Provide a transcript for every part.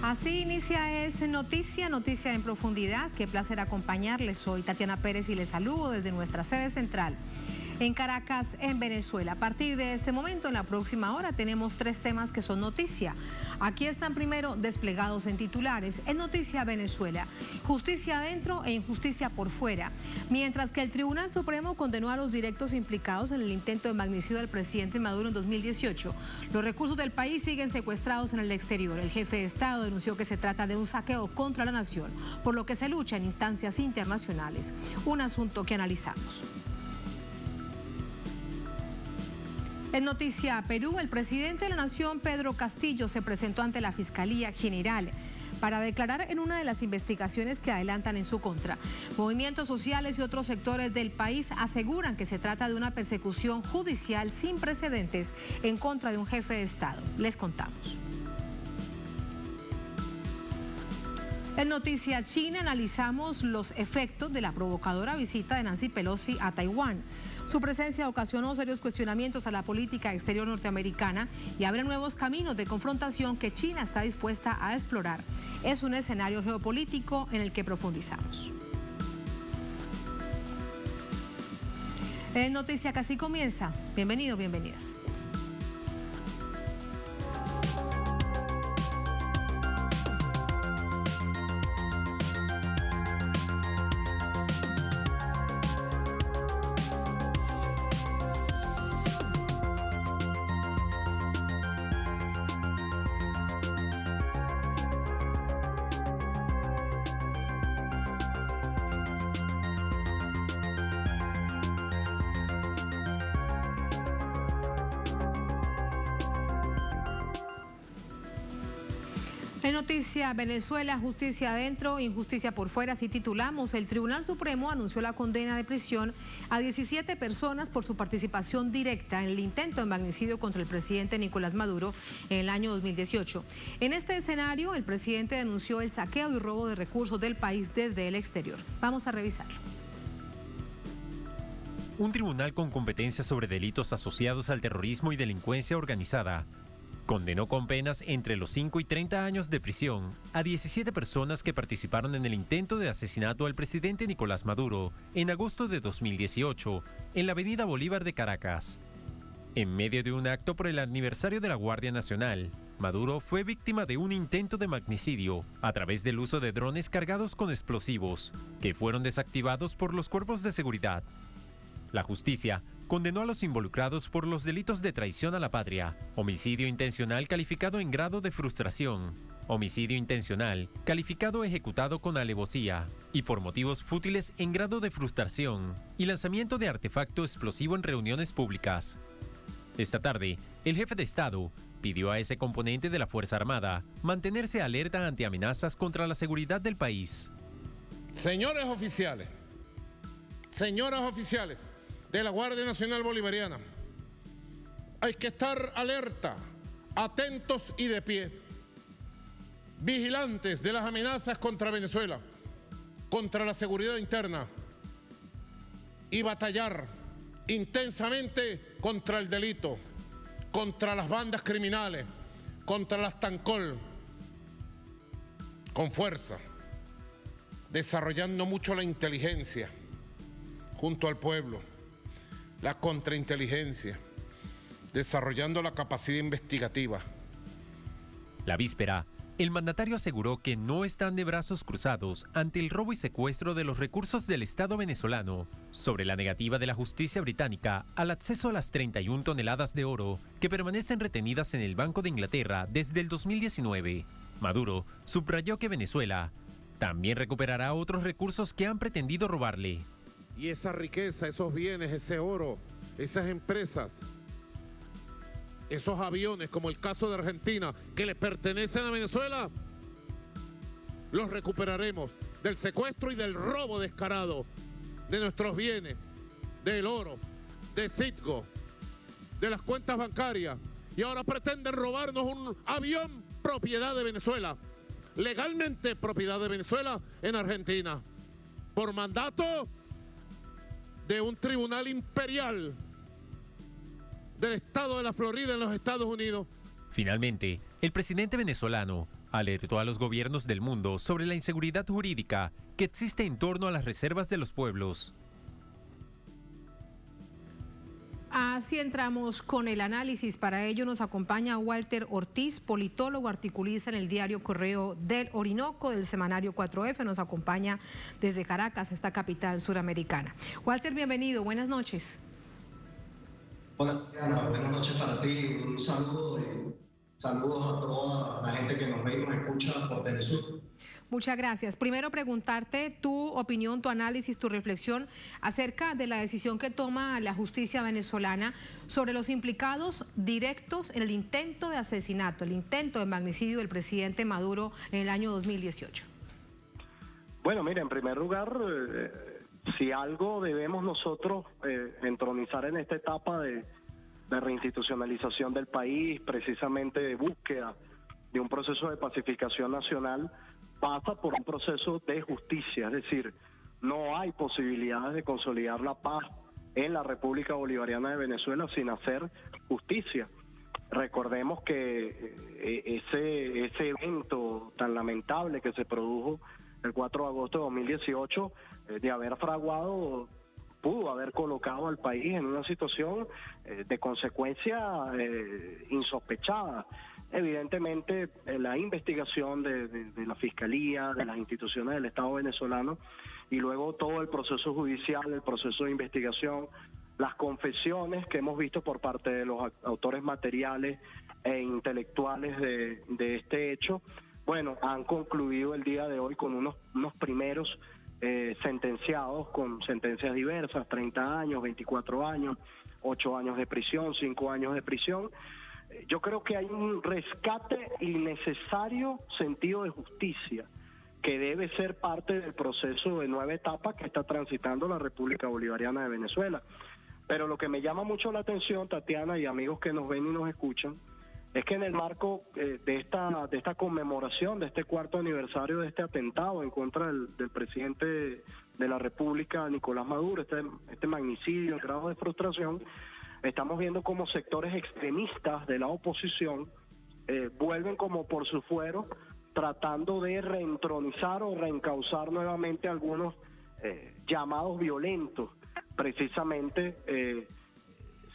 Así inicia Es Noticia, noticia en profundidad. Qué placer acompañarles. Soy Tatiana Pérez y les saludo desde nuestra sede central en Caracas, en Venezuela. A partir de este momento, en la próxima hora, tenemos 3 temas que son noticia. Aquí están primero desplegados en titulares. En Noticia Venezuela, justicia adentro e injusticia por fuera. Mientras que el Tribunal Supremo condenó a los directos implicados en el intento de magnicidio del presidente Maduro en 2018, los recursos del país siguen secuestrados en el exterior. El jefe de Estado denunció que se trata de un saqueo contra la nación, por lo que se lucha en instancias internacionales. Un asunto que analizamos. En Noticia Perú, el presidente de la Nación, Pedro Castillo, se presentó ante la Fiscalía General para declarar en una de las investigaciones que adelantan en su contra. Movimientos sociales y otros sectores del país aseguran que se trata de una persecución judicial sin precedentes en contra de un jefe de Estado. Les contamos. En Noticia China analizamos los efectos de la provocadora visita de Nancy Pelosi a Taiwán. Su presencia ocasionó serios cuestionamientos a la política exterior norteamericana y abre nuevos caminos de confrontación que China está dispuesta a explorar. Es un escenario geopolítico en el que profundizamos. En Noticia Casi comienza. Bienvenidos, bienvenidas. En Noticia Venezuela, justicia adentro, injusticia por fuera, así titulamos. El Tribunal Supremo anunció la condena de prisión a 17 personas por su participación directa en el intento de magnicidio contra el presidente Nicolás Maduro en el año 2018. En este escenario, el presidente denunció el saqueo y robo de recursos del país desde el exterior. Vamos a revisarlo. Un tribunal con competencia sobre delitos asociados al terrorismo y delincuencia organizada condenó con penas entre los 5 y 30 años de prisión a 17 personas que participaron en el intento de asesinato al presidente Nicolás Maduro en agosto de 2018 en la avenida Bolívar de Caracas. En medio de un acto por el aniversario de la Guardia Nacional, Maduro fue víctima de un intento de magnicidio a través del uso de drones cargados con explosivos, que fueron desactivados por los cuerpos de seguridad. La justicia condenó a los involucrados por los delitos de traición a la patria, homicidio intencional calificado en grado de frustración, homicidio intencional calificado ejecutado con alevosía y por motivos fútiles en grado de frustración y lanzamiento de artefacto explosivo en reuniones públicas. Esta tarde, el jefe de Estado pidió a ese componente de la Fuerza Armada mantenerse alerta ante amenazas contra la seguridad del país. Señores oficiales, señoras oficiales de la Guardia Nacional Bolivariana, hay que estar alerta, atentos y de pie, vigilantes de las amenazas contra Venezuela, contra la seguridad interna y batallar intensamente contra el delito, contra las bandas criminales, contra las TANCOL, con fuerza, desarrollando mucho la inteligencia junto al pueblo, la contrainteligencia, desarrollando la capacidad investigativa. La víspera, el mandatario aseguró que no están de brazos cruzados ante el robo y secuestro de los recursos del Estado venezolano, sobre la negativa de la justicia británica al acceso a las 31 toneladas de oro que permanecen retenidas en el Banco de Inglaterra desde el 2019. Maduro subrayó que Venezuela también recuperará otros recursos que han pretendido robarle. Y esa riqueza, esos bienes, ese oro, esas empresas, esos aviones, como el caso de Argentina, que le pertenecen a Venezuela, los recuperaremos del secuestro y del robo descarado de nuestros bienes, del oro, de Citgo, de las cuentas bancarias. Y ahora pretenden robarnos un avión propiedad de Venezuela, legalmente propiedad de Venezuela en Argentina, por mandato de un tribunal imperial del estado de la Florida en los Estados Unidos. Finalmente, el presidente venezolano Alertó a los gobiernos del mundo sobre la inseguridad jurídica que existe en torno a las reservas de los pueblos. Así entramos con el análisis. Para ello nos acompaña Walter Ortiz, politólogo, articulista en el diario Correo del Orinoco, del semanario 4F. Nos acompaña desde Caracas, esta capital suramericana. Walter, bienvenido. Buenas noches. Hola, Diana. Buenas noches para ti. Un saludo y saludos a toda la gente que nos ve y nos escucha por Telesur. Muchas gracias. Primero preguntarte tu opinión, tu análisis, tu reflexión acerca de la decisión que toma la justicia venezolana sobre los implicados directos en el intento de asesinato, el intento de magnicidio del presidente Maduro en el año 2018. Bueno, mira, en primer lugar, si algo debemos nosotros entronizar en esta etapa de reinstitucionalización del país, precisamente de búsqueda de un proceso de pacificación nacional, pasa por un proceso de justicia, es decir, no hay posibilidades de consolidar la paz en la República Bolivariana de Venezuela sin hacer justicia. Recordemos que ese evento tan lamentable que se produjo el 4 de agosto de 2018, de haber fraguado, pudo haber colocado al país en una situación de consecuencia insospechada. Evidentemente, la investigación de la Fiscalía, de las instituciones del Estado venezolano, y luego todo el proceso judicial, el proceso de investigación, las confesiones que hemos visto por parte de los autores materiales e intelectuales de este hecho, bueno, han concluido el día de hoy con unos primeros sentenciados con sentencias diversas, 30 años, 24 años, 8 años de prisión, 5 años de prisión. Yo creo que hay un rescate y necesario sentido de justicia que debe ser parte del proceso de nueva etapa que está transitando la República Bolivariana de Venezuela. Pero lo que me llama mucho la atención, Tatiana, y amigos que nos ven y nos escuchan, es que en el marco de esta conmemoración, de este cuarto aniversario de este atentado en contra del presidente de la República, Nicolás Maduro, este magnicidio, el grado de frustración, estamos viendo cómo sectores extremistas de la oposición vuelven como por su fuero, tratando de reentronizar o reencauzar nuevamente algunos llamados violentos. Precisamente,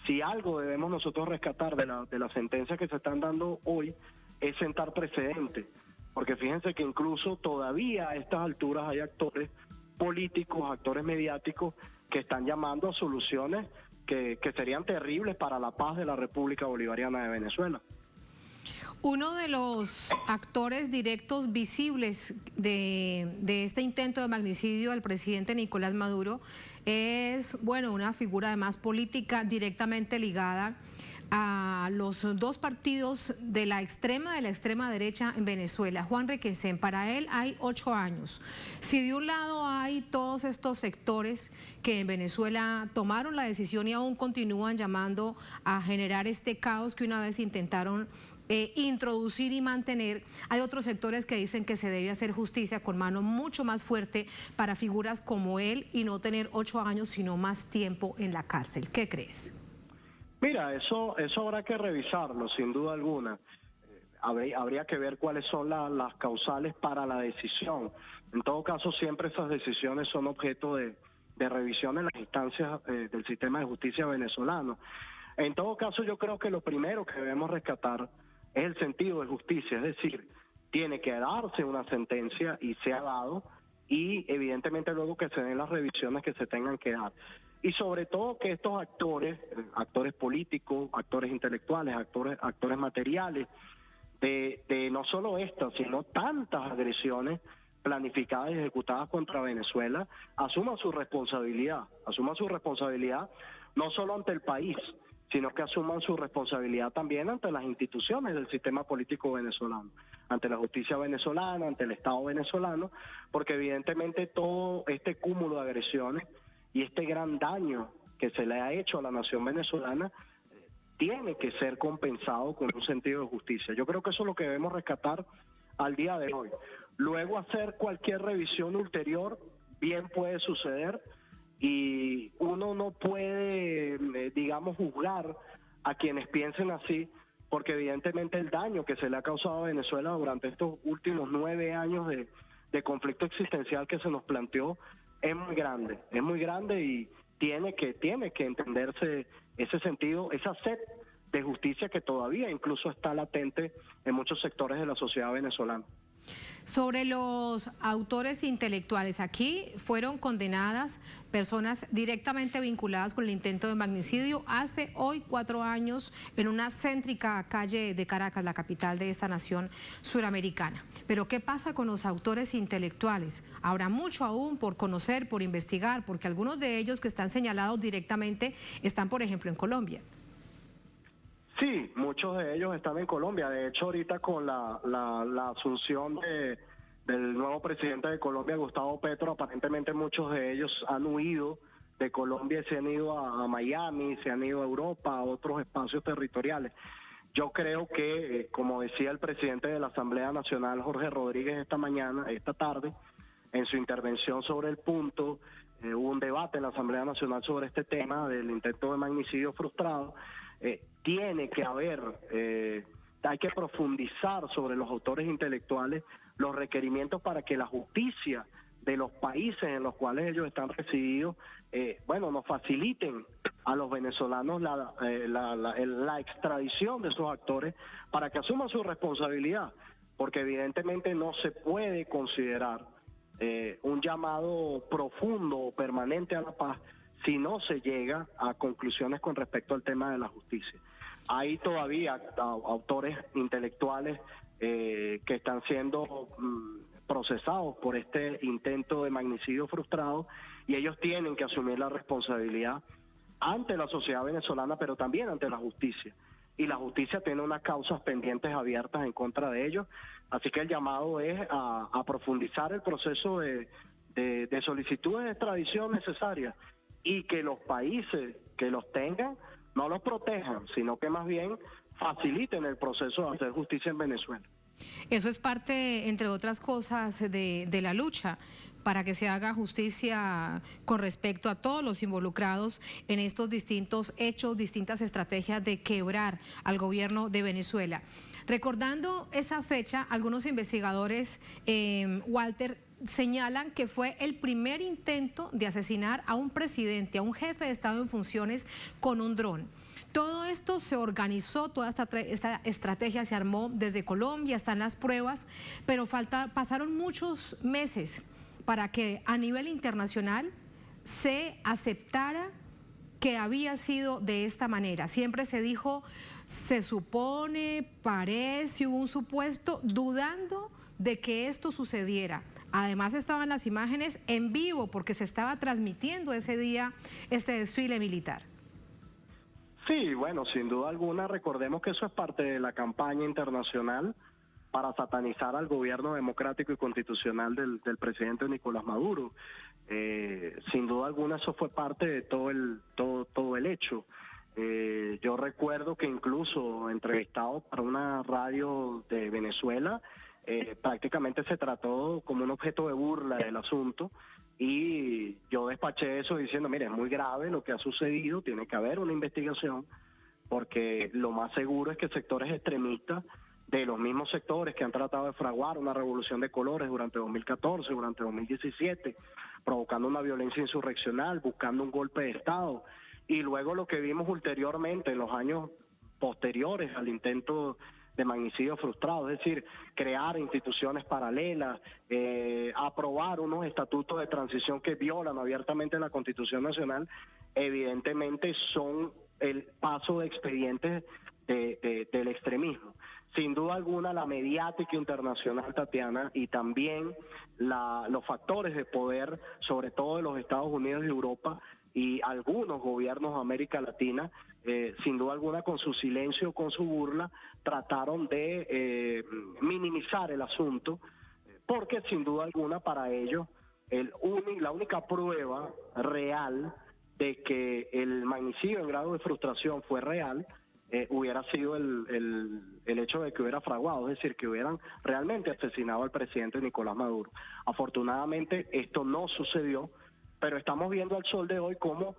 si algo debemos nosotros rescatar de la sentencia que se están dando hoy, es sentar precedentes. Porque fíjense que incluso todavía a estas alturas hay actores políticos, actores mediáticos, que están llamando a soluciones que serían terribles para la paz de la República Bolivariana de Venezuela. Uno de los actores directos visibles de este intento de magnicidio del presidente Nicolás Maduro es, bueno, una figura además política directamente ligada a los dos partidos de la extrema derecha en Venezuela. Juan Requesén, para él hay 8 años. Si de un lado hay todos estos sectores que en Venezuela tomaron la decisión y aún continúan llamando a generar este caos que una vez intentaron introducir y mantener, hay otros sectores que dicen que se debe hacer justicia con mano mucho más fuerte para figuras como él y no tener 8 años sino más tiempo en la cárcel. ¿Qué crees? Mira, eso habrá que revisarlo, sin duda alguna. Habría que ver cuáles son las causales para la decisión. En todo caso, siempre esas decisiones son objeto de revisión en las instancias del sistema de justicia venezolano. En todo caso, yo creo que lo primero que debemos rescatar es el sentido de justicia, es decir, tiene que darse una sentencia y se ha dado, y evidentemente luego que se den las revisiones que se tengan que dar. Y sobre todo que estos actores políticos, actores intelectuales, actores materiales, de no solo estas, sino tantas agresiones planificadas y ejecutadas contra Venezuela, asuman su responsabilidad no solo ante el país, sino que asuman su responsabilidad también ante las instituciones del sistema político venezolano, ante la justicia venezolana, ante el Estado venezolano, porque evidentemente todo este cúmulo de agresiones y este gran daño que se le ha hecho a la nación venezolana tiene que ser compensado con un sentido de justicia. Yo creo que eso es lo que debemos rescatar al día de hoy. Luego hacer cualquier revisión ulterior bien puede suceder, y uno no puede, digamos, juzgar a quienes piensen así, porque evidentemente el daño que se le ha causado a Venezuela durante estos últimos 9 años de conflicto existencial que se nos planteó es muy grande y tiene que entenderse ese sentido, esa sed de justicia que todavía incluso está latente en muchos sectores de la sociedad venezolana. Sobre los autores intelectuales, aquí fueron condenadas personas directamente vinculadas con el intento de magnicidio hace hoy 4 años en una céntrica calle de Caracas, la capital de esta nación suramericana. Pero ¿qué pasa con los autores intelectuales? Habrá mucho aún por conocer, por investigar, porque algunos de ellos que están señalados directamente están, por ejemplo, en Colombia. Sí, muchos de ellos están en Colombia. De hecho, ahorita con la asunción del nuevo presidente de Colombia, Gustavo Petro, aparentemente muchos de ellos han huido de Colombia y se han ido a Miami, se han ido a Europa, a otros espacios territoriales. Yo creo que, como decía el presidente de la Asamblea Nacional, Jorge Rodríguez, esta tarde, en su intervención sobre el punto, hubo un debate en la Asamblea Nacional sobre este tema del intento de magnicidio frustrado. Tiene que haber, hay que profundizar sobre los autores intelectuales, los requerimientos para que la justicia de los países en los cuales ellos están resididos, nos faciliten a los venezolanos la extradición de esos actores para que asuman su responsabilidad, porque evidentemente no se puede considerar un llamado profundo o permanente a la paz si no se llega a conclusiones con respecto al tema de la justicia. Hay todavía autores intelectuales que están siendo procesados por este intento de magnicidio frustrado y ellos tienen que asumir la responsabilidad ante la sociedad venezolana, pero también ante la justicia. Y la justicia tiene unas causas pendientes abiertas en contra de ellos, así que el llamado es a profundizar el proceso de solicitudes de extradición necesarias y que los países que los tengan no los protejan, sino que más bien faciliten el proceso de hacer justicia en Venezuela. Eso es parte, entre otras cosas, de la lucha para que se haga justicia con respecto a todos los involucrados en estos distintos hechos, distintas estrategias de quebrar al gobierno de Venezuela. Recordando esa fecha, algunos investigadores, Walter, señalan que fue el primer intento de asesinar a un presidente, a un jefe de Estado en funciones con un dron. Todo esto se organizó, toda esta estrategia se armó desde Colombia, están las pruebas, pero pasaron muchos meses para que a nivel internacional se aceptara que había sido de esta manera. Siempre se dijo, se supone, parece, hubo un supuesto, dudando de que esto sucediera. Además estaban las imágenes en vivo porque se estaba transmitiendo ese día este desfile militar. Sí, bueno, sin duda alguna, recordemos que eso es parte de la campaña internacional para satanizar al gobierno democrático y constitucional del presidente Nicolás Maduro. Sin duda alguna eso fue parte de todo el hecho. Yo recuerdo que incluso entrevistado para una radio de Venezuela, prácticamente se trató como un objeto de burla del asunto y yo despaché eso diciendo, mire, es muy grave lo que ha sucedido, tiene que haber una investigación porque lo más seguro es que sectores extremistas de los mismos sectores que han tratado de fraguar una revolución de colores durante 2014, durante 2017, provocando una violencia insurreccional, buscando un golpe de Estado y luego lo que vimos ulteriormente en los años posteriores al intento de magnicidio frustrado, es decir, crear instituciones paralelas, aprobar unos estatutos de transición que violan abiertamente la Constitución Nacional, evidentemente son el paso de expedientes del extremismo. Sin duda alguna, la mediática internacional, Tatiana, y también los factores de poder, sobre todo de los Estados Unidos y Europa, y algunos gobiernos de América Latina, sin duda alguna con su silencio, con su burla, trataron de minimizar el asunto, porque sin duda alguna para ellos la única prueba real de que el magnicidio en grado de frustración fue real, hubiera sido el hecho de que hubiera fraguado, es decir, que hubieran realmente asesinado al presidente Nicolás Maduro. Afortunadamente esto no sucedió, pero estamos viendo al sol de hoy cómo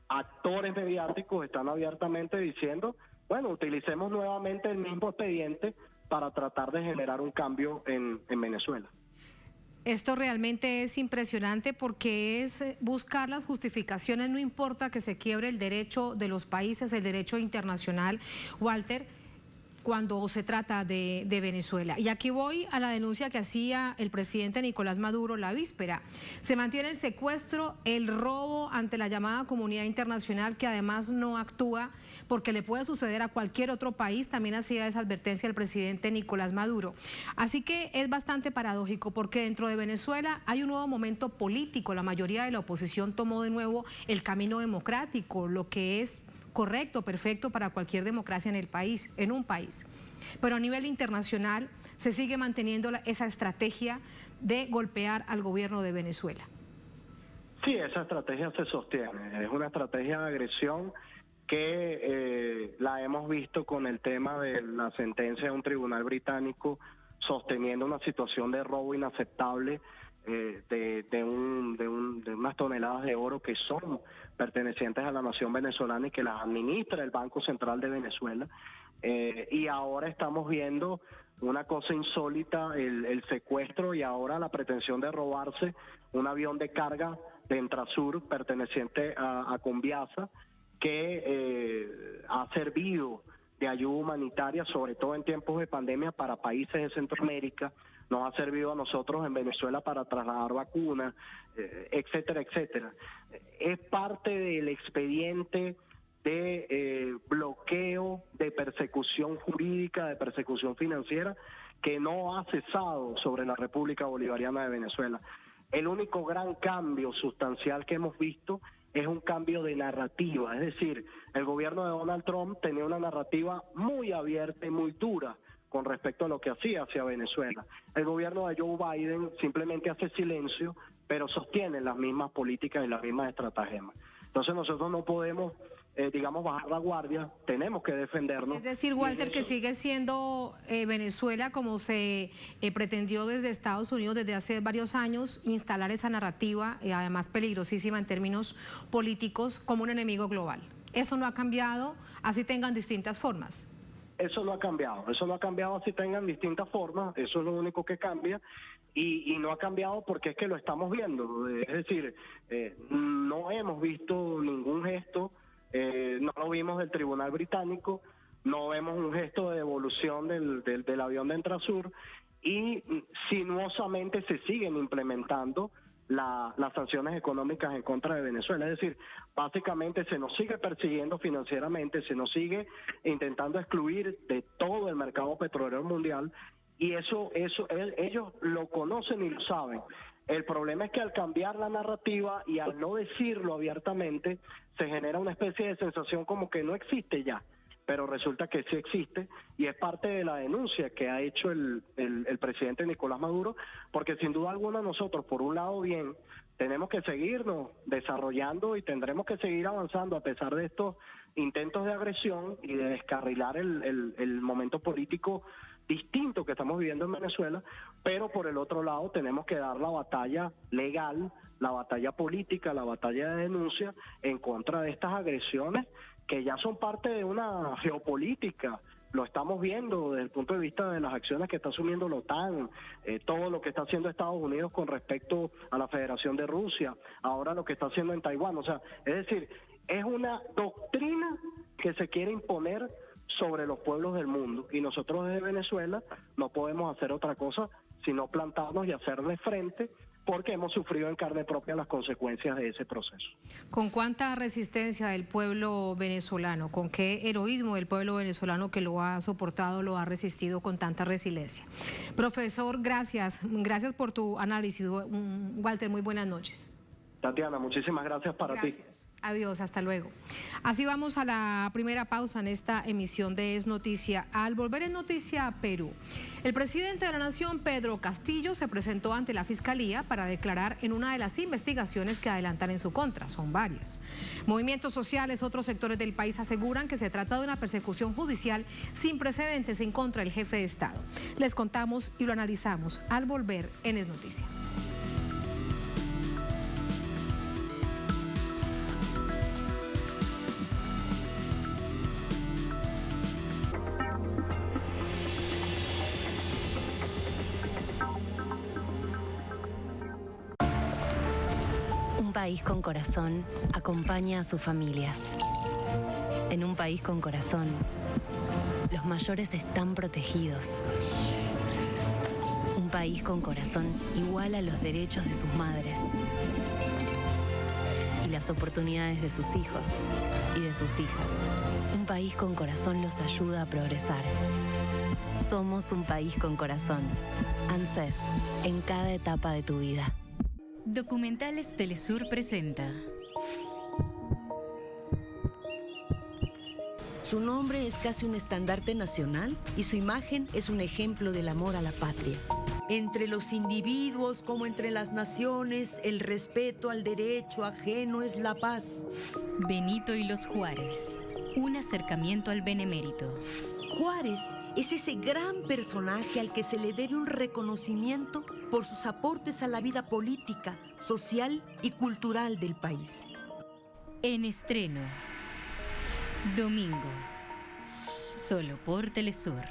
actores mediáticos están abiertamente diciendo bueno, utilicemos nuevamente el mismo expediente para tratar de generar un cambio en Venezuela. Esto realmente es impresionante porque es buscar las justificaciones, no importa que se quiebre el derecho de los países, el derecho internacional, Walter, cuando se trata de Venezuela. Y aquí voy a la denuncia que hacía el presidente Nicolás Maduro la víspera. Se mantiene el secuestro, el robo ante la llamada comunidad internacional, que además no actúa porque le puede suceder a cualquier otro país. También hacía esa advertencia el presidente Nicolás Maduro. Así que es bastante paradójico porque dentro de Venezuela hay un nuevo momento político. La mayoría de la oposición tomó de nuevo el camino democrático, lo que es correcto, perfecto para cualquier democracia en el país, en un país. Pero a nivel internacional se sigue manteniendo esa estrategia de golpear al gobierno de Venezuela. Sí, esa estrategia se sostiene. Es una estrategia de agresión que la hemos visto con el tema de la sentencia de un tribunal británico sosteniendo una situación de robo inaceptable de unas toneladas de oro que son pertenecientes a la nación venezolana y que las administra el Banco Central de Venezuela. Y ahora estamos viendo una cosa insólita, el secuestro y ahora la pretensión de robarse un avión de carga de Entrasur perteneciente a Conviasa, que ha servido de ayuda humanitaria, sobre todo en tiempos de pandemia, para países de Centroamérica. Nos ha servido a nosotros en Venezuela para trasladar vacunas, etcétera, etcétera. Es parte del expediente de bloqueo, de persecución jurídica, de persecución financiera, que no ha cesado sobre la República Bolivariana de Venezuela. El único gran cambio sustancial que hemos visto es un cambio de narrativa, es decir, el gobierno de Donald Trump tenía una narrativa muy abierta y muy dura con respecto a lo que hacía hacia Venezuela. El gobierno de Joe Biden simplemente hace silencio, pero sostiene las mismas políticas y las mismas estratagemas. Entonces nosotros no podemos, bajar la guardia, tenemos que defendernos. Es decir, Walter, que sigue siendo Venezuela, como se pretendió desde Estados Unidos desde hace varios años, instalar esa narrativa, además peligrosísima en términos políticos, como un enemigo global. Eso no ha cambiado, así tengan distintas formas. Eso no ha cambiado así tengan distintas formas, eso es lo único que cambia y no ha cambiado porque es que lo estamos viendo, es decir, no hemos visto ningún gesto, no lo vimos del Tribunal Británico, no vemos un gesto de devolución del avión de Entrasur y sinuosamente se siguen implementando las sanciones económicas en contra de Venezuela. Es decir, básicamente se nos sigue persiguiendo financieramente, se nos sigue intentando excluir de todo el mercado petrolero mundial y eso ellos lo conocen y lo saben. El problema es que al cambiar la narrativa y al no decirlo abiertamente, se genera una especie de sensación como que no existe ya, pero resulta que sí existe y es parte de la denuncia que ha hecho el presidente Nicolás Maduro, porque sin duda alguna nosotros, por un lado bien, tenemos que seguirnos desarrollando y tendremos que seguir avanzando a pesar de estos intentos de agresión y de descarrilar el momento político distinto que estamos viviendo en Venezuela, pero por el otro lado tenemos que dar la batalla legal, la batalla política, la batalla de denuncia en contra de estas agresiones que ya son parte de una geopolítica. Lo estamos viendo desde el punto de vista de las acciones que está asumiendo la OTAN, todo lo que está haciendo Estados Unidos con respecto a la Federación de Rusia, ahora lo que está haciendo en Taiwán. O sea, es decir, es una doctrina que se quiere imponer sobre los pueblos del mundo y nosotros desde Venezuela no podemos hacer otra cosa sino plantarnos y hacerle frente porque hemos sufrido en carne propia las consecuencias de ese proceso. ¿Con cuánta resistencia del pueblo venezolano? ¿Con qué heroísmo del pueblo venezolano que lo ha soportado, lo ha resistido con tanta resiliencia? Profesor, gracias por tu análisis. Walter, muy buenas noches. Tatiana, muchísimas gracias para ti. Adiós, hasta luego. Así vamos a la primera pausa en esta emisión de Es Noticia. Al volver en Noticia Perú, el presidente de la Nación, Pedro Castillo, se presentó ante la Fiscalía para declarar en una de las investigaciones que adelantan en su contra. Son varias. Movimientos sociales, otros sectores del país aseguran que se trata de una persecución judicial sin precedentes en contra del jefe de Estado. Les contamos y lo analizamos al volver en Es Noticia. Un país con corazón acompaña a sus familias. En un país con corazón, los mayores están protegidos. Un país con corazón iguala los derechos de sus madres y las oportunidades de sus hijos y de sus hijas. Un país con corazón los ayuda a progresar. Somos un país con corazón. ANSES, en cada etapa de tu vida. Documentales Telesur presenta. Su nombre es casi un estandarte nacional y su imagen es un ejemplo del amor a la patria. Entre los individuos como entre las naciones, el respeto al derecho ajeno es la paz. Benito y los Juárez. Un acercamiento al benemérito. Juárez es ese gran personaje al que se le debe un reconocimiento por sus aportes a la vida política, social y cultural del país. En estreno. Domingo. Solo por Telesur.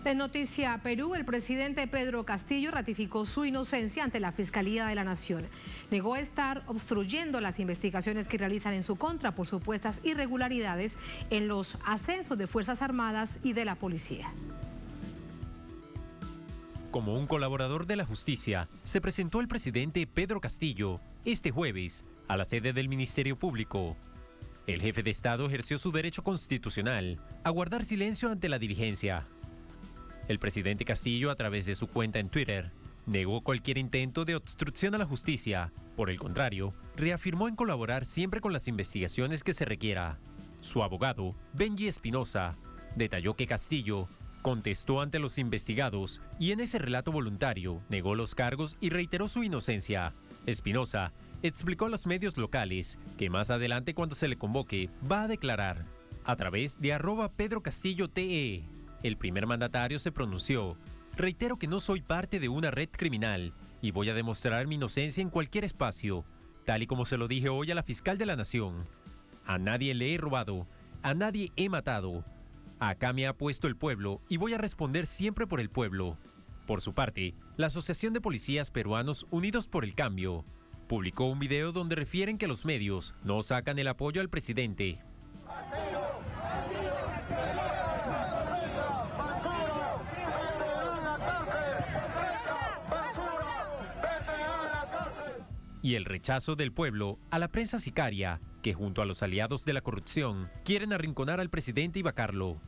En Noticia Perú, el presidente Pedro Castillo ratificó su inocencia ante la Fiscalía de la Nación. Negó estar obstruyendo las investigaciones que realizan en su contra por supuestas irregularidades en los ascensos de Fuerzas Armadas y de la Policía. Como un colaborador de la justicia, se presentó el presidente Pedro Castillo este jueves a la sede del Ministerio Público. El jefe de Estado ejerció su derecho constitucional a guardar silencio ante la dirigencia. El presidente Castillo, a través de su cuenta en Twitter, negó cualquier intento de obstrucción a la justicia. Por el contrario, reafirmó en colaborar siempre con las investigaciones que se requiera. Su abogado, Benji Espinosa, detalló que Castillo contestó ante los investigados y en ese relato voluntario negó los cargos y reiteró su inocencia. Espinosa explicó a los medios locales que más adelante, cuando se le convoque, va a declarar. A través de @PedroCastilloTE, el primer mandatario se pronunció: reitero que no soy parte de una red criminal y voy a demostrar mi inocencia en cualquier espacio, tal y como se lo dije hoy a la fiscal de la Nación. A nadie le he robado, a nadie he matado. Acá me ha puesto el pueblo y voy a responder siempre por el pueblo. Por su parte, la Asociación de Policías Peruanos Unidos por el Cambio publicó un video donde refieren que los medios no sacan el apoyo al presidente. Y el rechazo del pueblo a la prensa sicaria, que junto a los aliados de la corrupción quieren arrinconar al presidente y vacarlo.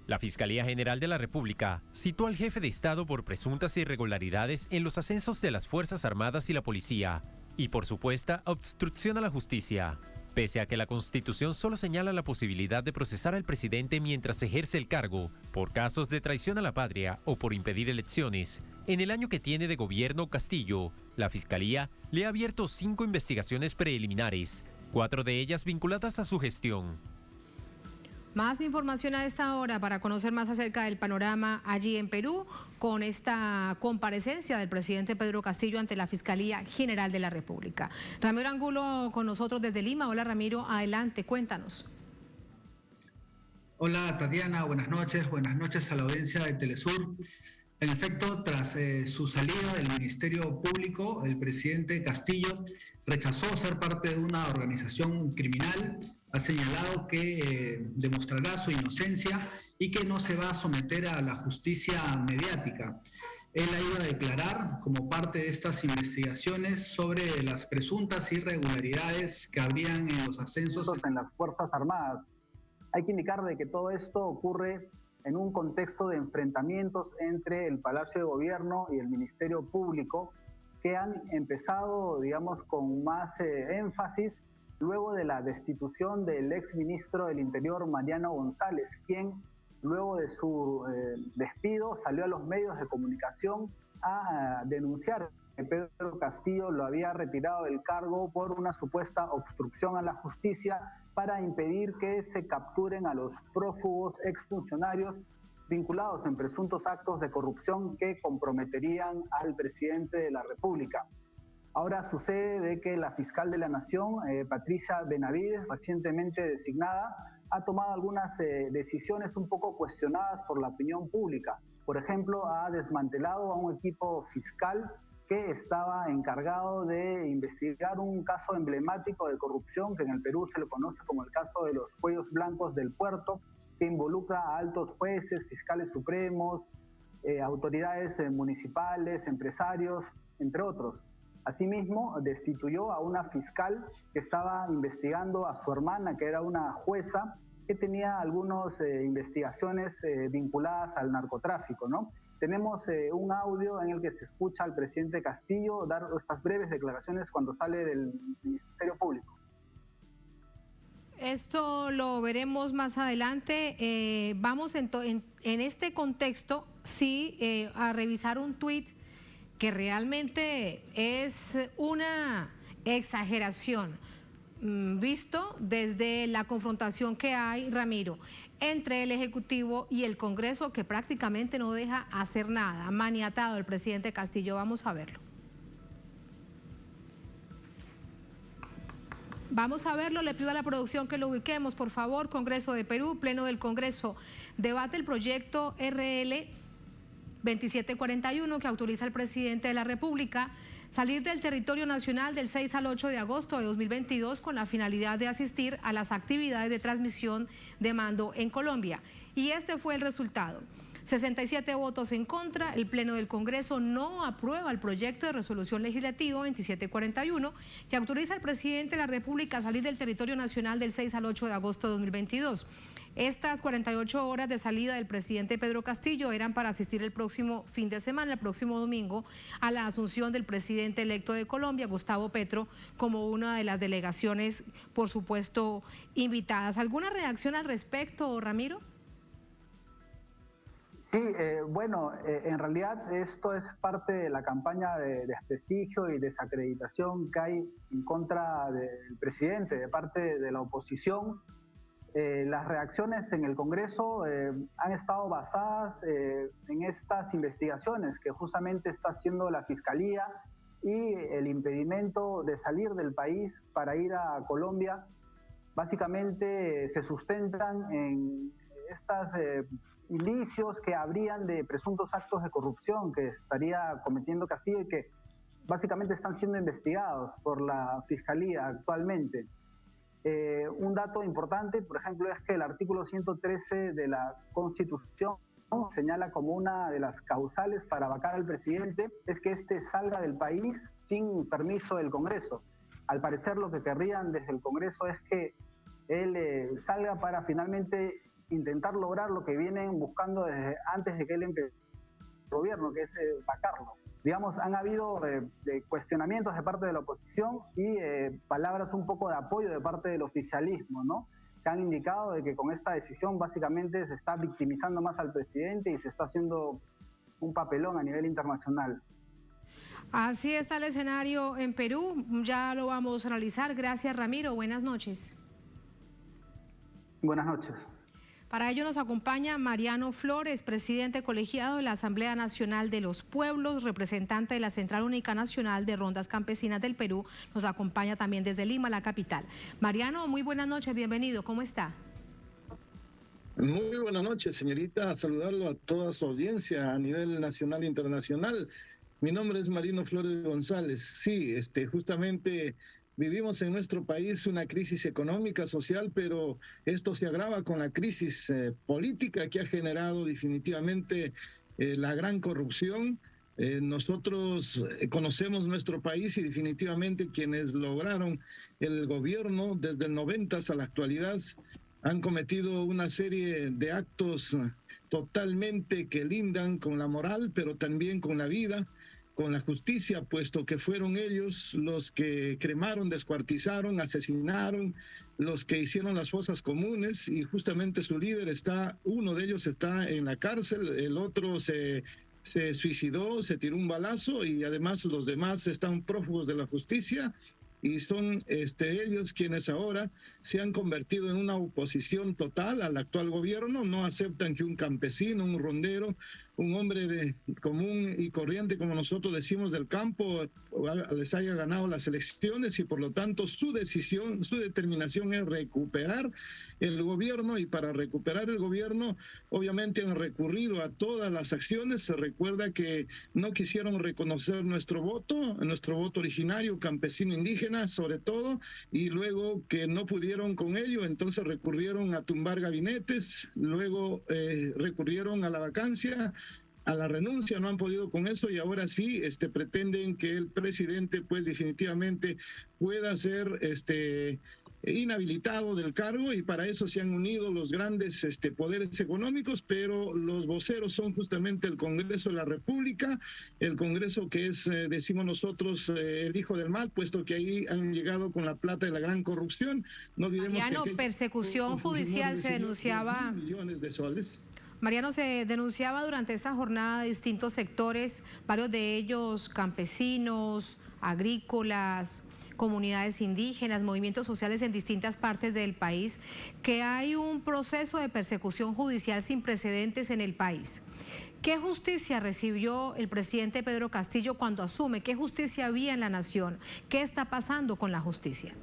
La Fiscalía General de la República citó al jefe de Estado por presuntas irregularidades en los ascensos de las Fuerzas Armadas y la Policía, y por supuesta obstrucción a la justicia. Pese a que la Constitución solo señala la posibilidad de procesar al presidente mientras ejerce el cargo por casos de traición a la patria o por impedir elecciones, en el año que tiene de gobierno Castillo, la Fiscalía le ha abierto 5 investigaciones preliminares, 4 de ellas vinculadas a su gestión. Más información a esta hora para conocer más acerca del panorama allí en Perú con esta comparecencia del presidente Pedro Castillo ante la Fiscalía General de la República. Ramiro Angulo con nosotros desde Lima. Hola Ramiro, adelante, cuéntanos. Hola Tatiana, buenas noches a la audiencia de Telesur. En efecto, tras su salida del Ministerio Público, el presidente Castillo rechazó ser parte de una organización criminal. Ha señalado que demostrará su inocencia y que no se va a someter a la justicia mediática. Él ha ido a declarar como parte de estas investigaciones sobre las presuntas irregularidades que habrían en los ascensos en las Fuerzas Armadas. Hay que indicar de que todo esto ocurre en un contexto de enfrentamientos entre el Palacio de Gobierno y el Ministerio Público, que han empezado, digamos, con más énfasis luego de la destitución del exministro del Interior, Mariano González, quien luego de su despido salió a los medios de comunicación a denunciar que Pedro Castillo lo había retirado del cargo por una supuesta obstrucción a la justicia para impedir que se capturen a los prófugos exfuncionarios vinculados en presuntos actos de corrupción que comprometerían al presidente de la República. Ahora sucede de que la fiscal de la Nación, Patricia Benavides, recientemente designada, ha tomado algunas decisiones un poco cuestionadas por la opinión pública. Por ejemplo, ha desmantelado a un equipo fiscal que estaba encargado de investigar un caso emblemático de corrupción que en el Perú se le conoce como el caso de los cuellos blancos del puerto, que involucra a altos jueces, fiscales supremos, autoridades municipales, empresarios, entre otros. Asimismo, destituyó a una fiscal que estaba investigando a su hermana, que era una jueza, que tenía algunas investigaciones vinculadas al narcotráfico, ¿no? Tenemos un audio en el que se escucha al presidente Castillo dar estas breves declaraciones cuando sale del Ministerio Público. Esto lo veremos más adelante. Vamos en este contexto, sí, a revisar un tuit que realmente es una exageración, visto desde la confrontación que hay, Ramiro, entre el Ejecutivo y el Congreso, que prácticamente no deja hacer nada. Maniatado el presidente Castillo. Vamos a verlo. Vamos a verlo, le pido a la producción que lo ubiquemos, por favor. Congreso de Perú, Pleno del Congreso, debate el proyecto RL 2741 que autoriza al presidente de la República salir del territorio nacional del 6 al 8 de agosto de 2022 con la finalidad de asistir a las actividades de transmisión de mando en Colombia. Y este fue el resultado. 67 votos en contra, el Pleno del Congreso no aprueba el proyecto de resolución legislativo 2741 que autoriza al presidente de la República a salir del territorio nacional del 6 al 8 de agosto de 2022. Estas 48 horas de salida del presidente Pedro Castillo eran para asistir el próximo fin de semana, el próximo domingo, a la asunción del presidente electo de Colombia, Gustavo Petro, como una de las delegaciones, por supuesto, invitadas. ¿Alguna reacción al respecto, Ramiro? Sí, bueno, en realidad esto es parte de la campaña de desprestigio y desacreditación que hay en contra del presidente, de parte de la oposición. Las reacciones en el Congreso han estado basadas en estas investigaciones que justamente está haciendo la Fiscalía y el impedimento de salir del país para ir a Colombia. Básicamente se sustentan en estos indicios que habrían de presuntos actos de corrupción que estaría cometiendo Castillo y que básicamente están siendo investigados por la Fiscalía actualmente. Un dato importante, por ejemplo, es que el artículo 113 de la Constitución señala como una de las causales para vacar al presidente es que éste salga del país sin permiso del Congreso. Al parecer lo que querrían desde el Congreso es que él salga para finalmente intentar lograr lo que vienen buscando desde antes de que él empiece el gobierno, que es vacarlo. Digamos, han habido cuestionamientos de parte de la oposición y palabras un poco de apoyo de parte del oficialismo, ¿no? Que han indicado de que con esta decisión básicamente se está victimizando más al presidente y se está haciendo un papelón a nivel internacional. Así está el escenario en Perú, ya lo vamos a analizar. Gracias, Ramiro, buenas noches. Buenas noches. Para ello nos acompaña Mariano Flores, presidente colegiado de la Asamblea Nacional de los Pueblos, representante de la Central Única Nacional de Rondas Campesinas del Perú. Nos acompaña también desde Lima, la capital. Mariano, muy buenas noches, bienvenido. ¿Cómo está? Muy buenas noches, señorita. Saludarlo a toda su audiencia a nivel nacional e internacional. Mi nombre es Marino Flores González. Sí, justamente vivimos en nuestro país una crisis económica, social, pero esto se agrava con la crisis política que ha generado definitivamente la gran corrupción. Nosotros conocemos nuestro país y definitivamente quienes lograron el gobierno desde el 90 a la actualidad han cometido una serie de actos totalmente que lindan con la moral, pero también con la vida, con la justicia, puesto que fueron ellos los que cremaron, descuartizaron, asesinaron, los que hicieron las fosas comunes, y justamente su líder uno de ellos está en la cárcel, el otro se suicidó, se tiró un balazo, y además los demás están prófugos de la justicia. Y son ellos quienes ahora se han convertido en una oposición total al actual gobierno. No aceptan que un campesino, un rondero, un hombre común y corriente, como nosotros decimos, del campo, les haya ganado las elecciones, y por lo tanto su decisión, su determinación es recuperar el gobierno. Y para recuperar el gobierno, obviamente han recurrido a todas las acciones. Se recuerda que no quisieron reconocer nuestro voto originario, campesino, indígena, sobre todo, y luego que no pudieron con ello, entonces recurrieron a tumbar gabinetes, luego recurrieron a la vacancia, a la renuncia, no han podido con eso, y ahora sí pretenden que el presidente pues definitivamente pueda ser inhabilitado del cargo, y para eso se han unido los grandes poderes económicos, pero los voceros son justamente el Congreso de la República, el Congreso que es, decimos nosotros, el hijo del mal, puesto que ahí han llegado con la plata de la gran corrupción. No olvidemos Mariano, que persecución judicial se denunciaba. Millones de soles. Mariano, se denunciaba durante esta jornada de distintos sectores, varios de ellos campesinos, agrícolas, comunidades indígenas, movimientos sociales en distintas partes del país, que hay un proceso de persecución judicial sin precedentes en el país. ¿Qué justicia recibió el presidente Pedro Castillo cuando asume? ¿Qué justicia había en la nación? ¿Qué está pasando con la justicia?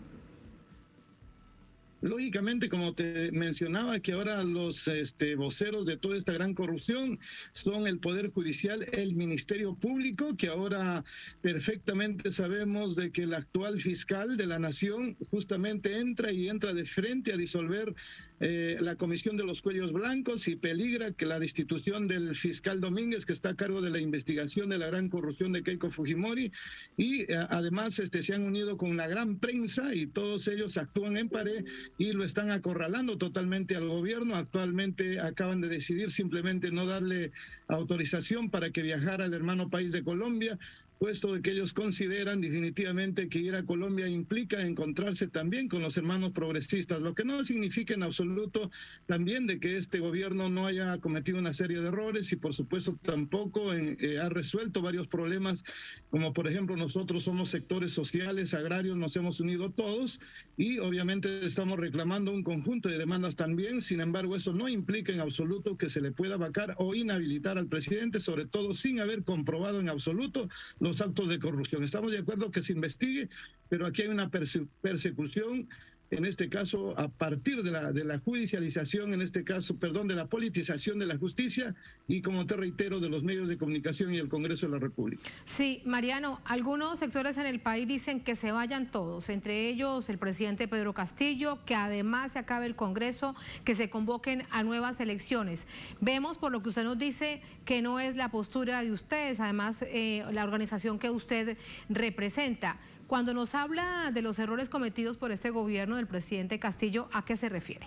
Lógicamente, como te mencionaba, que ahora los voceros de toda esta gran corrupción son el Poder Judicial, el Ministerio Público, que ahora perfectamente sabemos de que el actual fiscal de la Nación justamente entra de frente a disolver la Comisión de los Cuellos Blancos, y peligra que la destitución del fiscal Domínguez, que está a cargo de la investigación de la gran corrupción de Keiko Fujimori, y además se han unido con la gran prensa, y todos ellos actúan en pared y lo están acorralando totalmente al gobierno. Actualmente acaban de decidir simplemente no darle autorización para que viajara al hermano país de Colombia, puesto de que ellos consideran definitivamente que ir a Colombia implica encontrarse también con los hermanos progresistas, lo que no significa en absoluto también de que este gobierno no haya cometido una serie de errores, y por supuesto tampoco ha resuelto varios problemas, como por ejemplo nosotros somos sectores sociales, agrarios, nos hemos unido todos, y obviamente estamos reclamando un conjunto de demandas también. Sin embargo, eso no implica en absoluto que se le pueda vacar o inhabilitar al presidente, sobre todo sin haber comprobado en absoluto los actos de corrupción. Estamos de acuerdo que se investigue, pero aquí hay una persecución, en este caso a partir de la judicialización, en este caso, de la politización de la justicia, y como te reitero, de los medios de comunicación y el Congreso de la República. Sí, Mariano, algunos sectores en el país dicen que se vayan todos, entre ellos el presidente Pedro Castillo, que además se acabe el Congreso, que se convoquen a nuevas elecciones. Vemos, por lo que usted nos dice, que no es la postura de ustedes, además la organización que usted representa. Cuando nos habla de los errores cometidos por este gobierno del presidente Castillo, ¿a qué se refiere?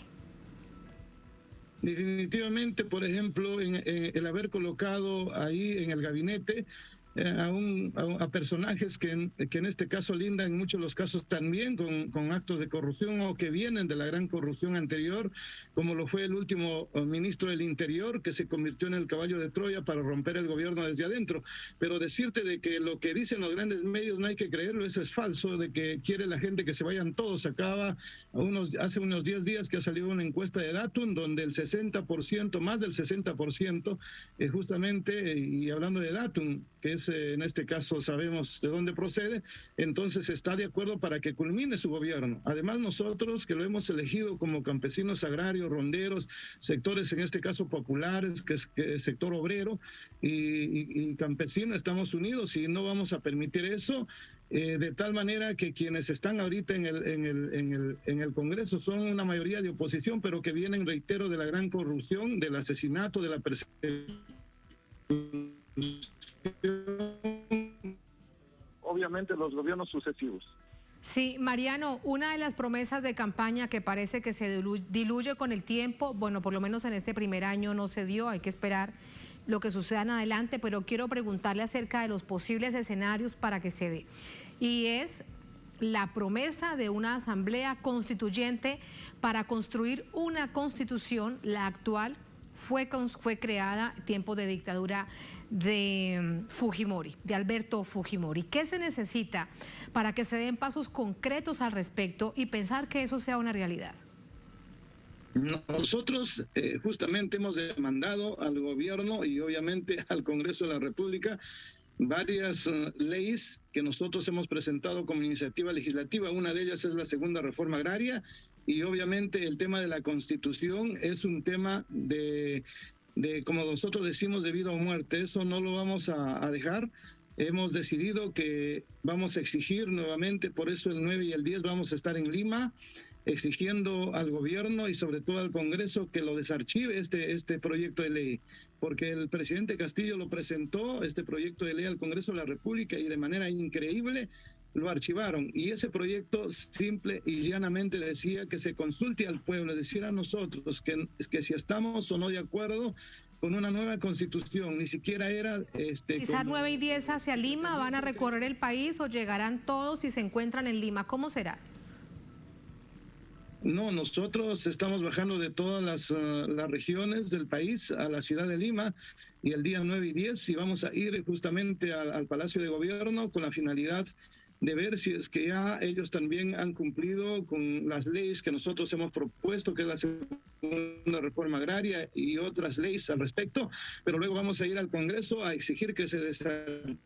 Definitivamente, por ejemplo, el haber colocado ahí en el gabinete a personajes que en este caso lindan en muchos de los casos también con actos de corrupción, o que vienen de la gran corrupción anterior, como lo fue el último ministro del Interior, que se convirtió en el caballo de Troya para romper el gobierno desde adentro. Pero decirte de que lo que dicen los grandes medios no hay que creerlo, eso es falso, de que quiere la gente que se vayan todos. Hace unos 10 días que ha salido una encuesta de Datum, donde el 60%, más del 60%, justamente, y hablando de Datum, que es en este caso sabemos de dónde procede, entonces está de acuerdo para que culmine su gobierno. Además, nosotros que lo hemos elegido como campesinos agrarios, ronderos, sectores en este caso populares, que es sector obrero y campesino, estamos unidos y no vamos a permitir eso, de tal manera que quienes están ahorita en el Congreso son una mayoría de oposición, pero que vienen, reitero, de la gran corrupción, del asesinato, de la persecución. Obviamente los gobiernos sucesivos. Sí, Mariano, una de las promesas de campaña que parece que se diluye con el tiempo, bueno, por lo menos en este primer año no se dio, hay que esperar lo que suceda en adelante, pero quiero preguntarle acerca de los posibles escenarios para que se dé. Y es la promesa de una asamblea constituyente para construir una constitución. La actual fue creada en tiempos de dictadura de Fujimori, de Alberto Fujimori. ¿Qué se necesita para que se den pasos concretos al respecto y pensar que eso sea una realidad? Nosotros justamente hemos demandado al gobierno y obviamente al Congreso de la República varias leyes que nosotros hemos presentado como iniciativa legislativa. Una de ellas es la segunda reforma agraria y obviamente el tema de la Constitución es un tema de como nosotros decimos, de vida o muerte. Eso no lo vamos a dejar. Hemos decidido que vamos a exigir nuevamente, por eso el 9 y el 10 vamos a estar en Lima, exigiendo al gobierno y sobre todo al Congreso que lo desarchive este proyecto de ley, porque el presidente Castillo lo presentó, este proyecto de ley, al Congreso de la República y de manera increíble lo archivaron. Y ese proyecto simple y llanamente decía que se consulte al pueblo, es decir, a nosotros, que si estamos o no de acuerdo con una nueva constitución, ni siquiera era... Quizás 9 y 10 hacia Lima, ¿van a recorrer el país o llegarán todos y se encuentran en Lima? ¿Cómo será? No, nosotros estamos bajando de todas las regiones del país a la ciudad de Lima y el día 9 y 10 y vamos a ir justamente al Palacio de Gobierno con la finalidad de ver si es que ya ellos también han cumplido con las leyes que nosotros hemos propuesto, que es la segunda reforma agraria y otras leyes al respecto, pero luego vamos a ir al Congreso a exigir que se desarchive.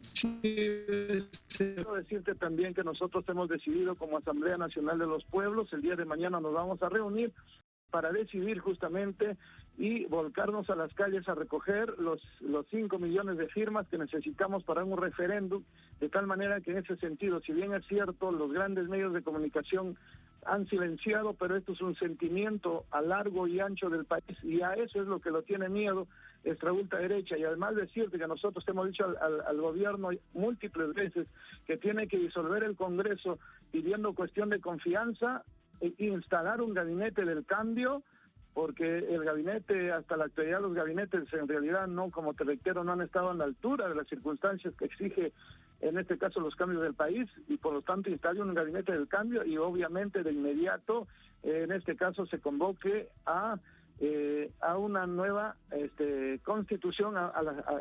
Quiero decirte también que nosotros hemos decidido como Asamblea Nacional de los Pueblos, el día de mañana nos vamos a reunir para decidir justamente y volcarnos a las calles a recoger los 5 millones de firmas que necesitamos para un referéndum, de tal manera que en ese sentido, si bien es cierto, los grandes medios de comunicación han silenciado, pero esto es un sentimiento a largo y ancho del país, y a eso es lo que lo tiene miedo esta ultraderecha. Y además decirte que nosotros hemos dicho al gobierno múltiples veces que tiene que disolver el Congreso pidiendo cuestión de confianza e instalar un gabinete del cambio, porque el gabinete, hasta la actualidad los gabinetes en realidad no, como te reitero, no han estado a la altura de las circunstancias que exige en este caso los cambios del país, y por lo tanto instale un gabinete del cambio y obviamente de inmediato en este caso se convoque a una nueva constitución,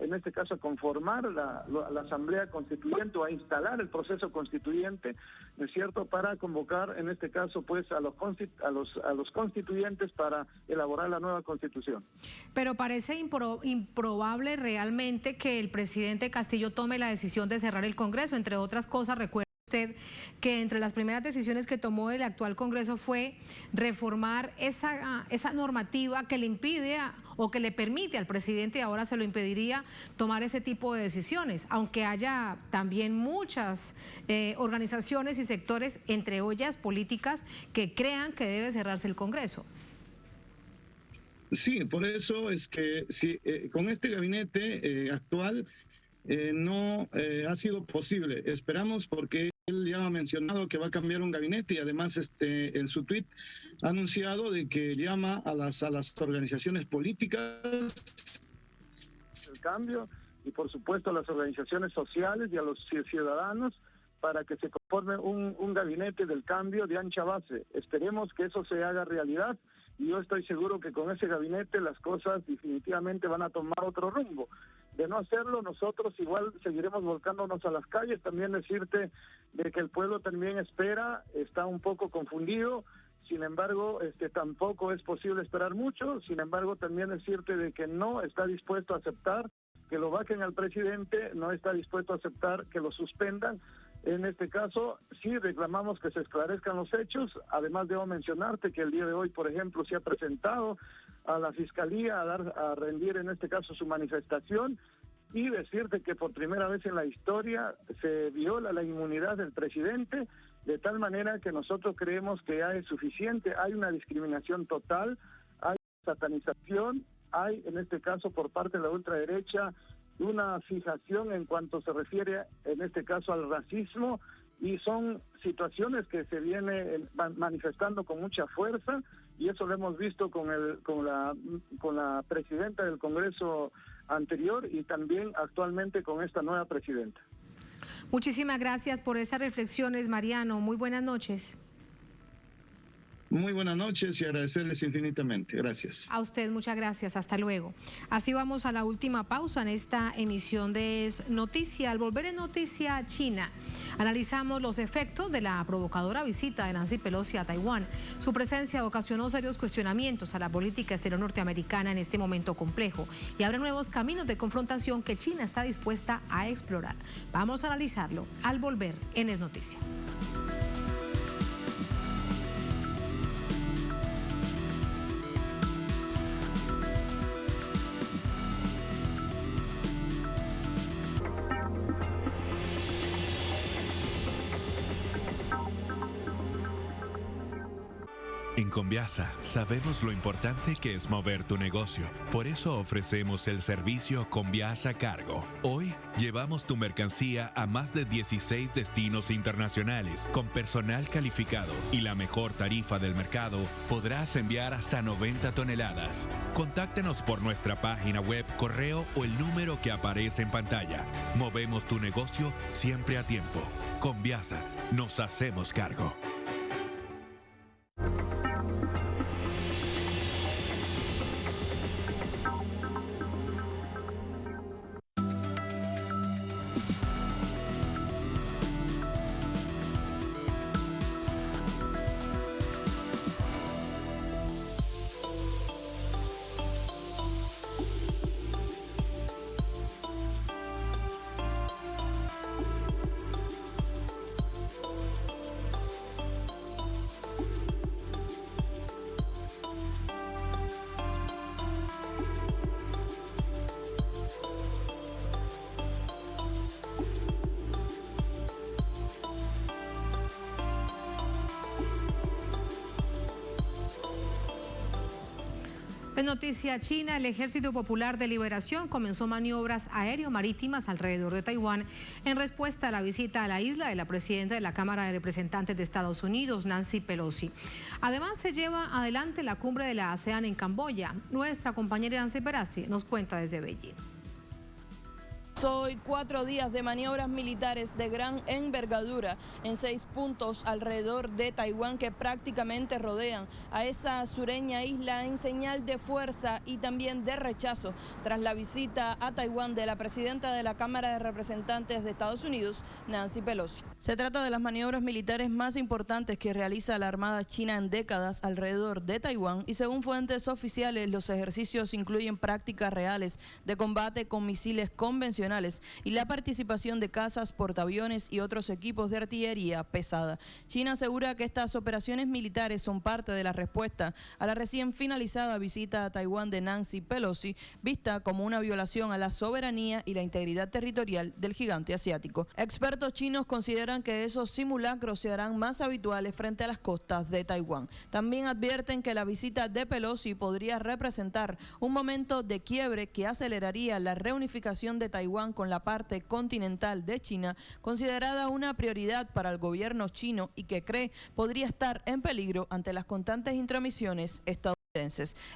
en este caso a conformar la asamblea constituyente o a instalar el proceso constituyente, ¿no es cierto?, para convocar en este caso pues a los constituyentes para elaborar la nueva constitución. Pero parece improbable realmente que el presidente Castillo tome la decisión de cerrar el Congreso, entre otras cosas. Recuerda usted que entre las primeras decisiones que tomó el actual Congreso fue reformar esa normativa que le impide o que le permite al presidente, y ahora se lo impediría, tomar ese tipo de decisiones, aunque haya también muchas organizaciones y sectores, entre ellas políticas, que crean que debe cerrarse el Congreso. Sí, por eso es que con este gabinete actual no ha sido posible. Esperamos, porque él ya ha mencionado que va a cambiar un gabinete y además en su tuit ha anunciado de que llama a las organizaciones políticas. El cambio y por supuesto a las organizaciones sociales y a los ciudadanos para que se conforme un gabinete del cambio de ancha base. Esperemos que eso se haga realidad y yo estoy seguro que con ese gabinete las cosas definitivamente van a tomar otro rumbo. De no hacerlo, nosotros igual seguiremos volcándonos a las calles. También decirte de que el pueblo también espera, está un poco confundido, sin embargo tampoco es posible esperar mucho, sin embargo también decirte de que no está dispuesto a aceptar que lo vaquen al presidente, no está dispuesto a aceptar que lo suspendan. En este caso, sí reclamamos que se esclarezcan los hechos. Además, debo mencionarte que el día de hoy, por ejemplo, se ha presentado a la Fiscalía a rendir, en este caso, su manifestación, y decirte que por primera vez en la historia se viola la inmunidad del presidente, de tal manera que nosotros creemos que ya es suficiente. Hay una discriminación total, hay satanización, hay, en este caso, por parte de la ultraderecha, una fijación en cuanto se refiere, en este caso, al racismo, y son situaciones que se vienen manifestando con mucha fuerza, y eso lo hemos visto con la presidenta del Congreso anterior y también actualmente con esta nueva presidenta. Muchísimas gracias por estas reflexiones, Mariano. Muy buenas noches. Muy buenas noches y agradecerles infinitamente. Gracias. A usted, muchas gracias. Hasta luego. Así vamos a la última pausa en esta emisión de Es Noticia. Al volver en Noticia China, analizamos los efectos de la provocadora visita de Nancy Pelosi a Taiwán. Su presencia ocasionó serios cuestionamientos a la política exterior norteamericana en este momento complejo y abre nuevos caminos de confrontación que China está dispuesta a explorar. Vamos a analizarlo al volver en Es Noticia. En Conviasa sabemos lo importante que es mover tu negocio. Por eso ofrecemos el servicio Conviasa Cargo. Hoy llevamos tu mercancía a más de 16 destinos internacionales. Con personal calificado y la mejor tarifa del mercado, podrás enviar hasta 90 toneladas. Contáctenos por nuestra página web, correo o el número que aparece en pantalla. Movemos tu negocio siempre a tiempo. Conviasa, nos hacemos cargo. En noticia china, el Ejército Popular de Liberación comenzó maniobras aéreo-marítimas alrededor de Taiwán en respuesta a la visita a la isla de la presidenta de la Cámara de Representantes de Estados Unidos, Nancy Pelosi. Además, se lleva adelante la cumbre de la ASEAN en Camboya. Nuestra compañera Nancy Perazzi nos cuenta desde Beijing. Hoy 4 días de maniobras militares de gran envergadura en 6 puntos alrededor de Taiwán que prácticamente rodean a esa sureña isla en señal de fuerza y también de rechazo tras la visita a Taiwán de la presidenta de la Cámara de Representantes de Estados Unidos, Nancy Pelosi. Se trata de las maniobras militares más importantes que realiza la Armada China en décadas alrededor de Taiwán y según fuentes oficiales los ejercicios incluyen prácticas reales de combate con misiles convencionales y la participación de cazas, portaaviones y otros equipos de artillería pesada. China asegura que estas operaciones militares son parte de la respuesta a la recién finalizada visita a Taiwán de Nancy Pelosi, vista como una violación a la soberanía y la integridad territorial del gigante asiático. Expertos chinos consideran que esos simulacros se harán más habituales frente a las costas de Taiwán. También advierten que la visita de Pelosi podría representar un momento de quiebre que aceleraría la reunificación de Taiwán con la parte continental de China, considerada una prioridad para el gobierno chino y que cree podría estar en peligro ante las constantes intromisiones estadounidenses.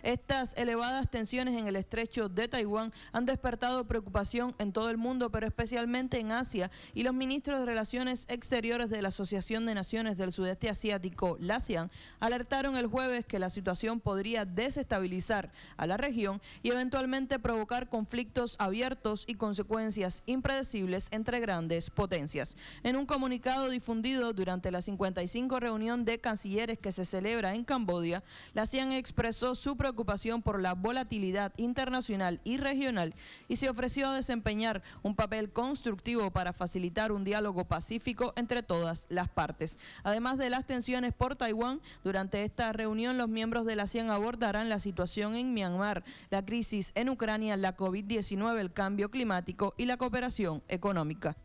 Estas elevadas tensiones en el estrecho de Taiwán han despertado preocupación en todo el mundo, pero especialmente en Asia, y los ministros de Relaciones Exteriores de la Asociación de Naciones del Sudeste Asiático, la ASEAN, alertaron el jueves que la situación podría desestabilizar a la región y eventualmente provocar conflictos abiertos y consecuencias impredecibles entre grandes potencias. En un comunicado difundido durante la 55 reunión de cancilleres que se celebra en Camboya, la ASEAN expresó su preocupación por la volatilidad internacional y regional y se ofreció a desempeñar un papel constructivo para facilitar un diálogo pacífico entre todas las partes. Además de las tensiones por Taiwán, durante esta reunión los miembros de la ASEAN abordarán la situación en Myanmar, la crisis en Ucrania, la COVID-19, el cambio climático y la cooperación económica.